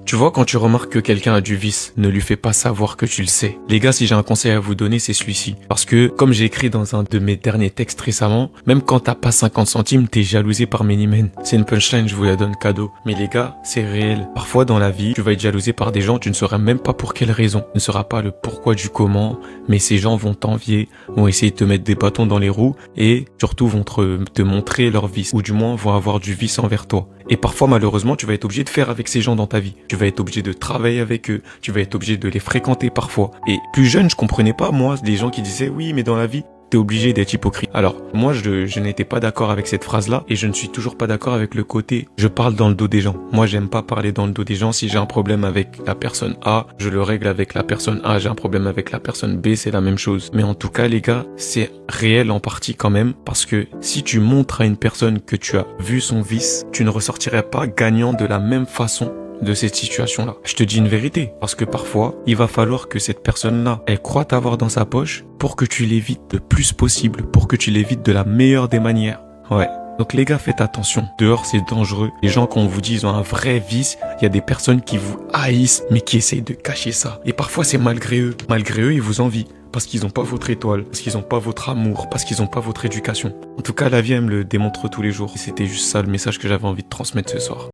Tu vois, quand tu remarques que quelqu'un a du vice, ne lui fais pas savoir que tu le sais. Les gars, si j'ai un conseil à vous donner, c'est celui-ci. Parce que, comme j'ai écrit dans un de mes derniers textes récemment, même quand t'as pas 50 centimes, t'es jalousé par many men. C'est une punchline, je vous la donne cadeau. Mais les gars, c'est réel. Parfois, dans la vie, tu vas être jalousé par des gens, tu ne sauras même pas pour quelle raison. Tu ne sauras pas le pourquoi du comment, mais ces gens vont t'envier, vont essayer de te mettre des bâtons dans les roues et surtout vont te montrer leur vice, ou du moins vont avoir du vice envers toi. Et parfois, malheureusement, tu vas être obligé de faire avec ces gens dans ta vie. Tu vas être obligé de travailler avec eux. Tu vas être obligé de les fréquenter parfois. Et plus jeune, je comprenais pas, moi, des gens qui disaient, oui, mais dans la vie, t'es obligé d'être hypocrite. Alors, moi, je n'étais pas d'accord avec cette phrase-là et je ne suis toujours pas d'accord avec le côté je parle dans le dos des gens. Moi, j'aime pas parler dans le dos des gens. Si j'ai un problème avec la personne A, je le règle avec la personne A. J'ai un problème avec la personne B, c'est la même chose. Mais en tout cas, les gars, c'est réel en partie quand même parce que si tu montres à une personne que tu as vu son vice, tu ne ressortirais pas gagnant de la même façon de cette situation-là. Je te dis une vérité, parce que parfois, il va falloir que cette personne-là, elle croit t'avoir dans sa poche pour que tu l'évites le plus possible, pour que tu l'évites de la meilleure des manières. Ouais. Donc les gars, faites attention. Dehors, c'est dangereux. Les gens, quand on vous dit ils ont un vrai vice, il y a des personnes qui vous haïssent, mais qui essayent de cacher ça. Et parfois, c'est malgré eux. Malgré eux, ils vous envient. Parce qu'ils n'ont pas votre étoile, parce qu'ils n'ont pas votre amour, parce qu'ils n'ont pas votre éducation. En tout cas, la vie, elle me le démontre tous les jours. Et c'était juste ça le message que j'avais envie de transmettre ce soir.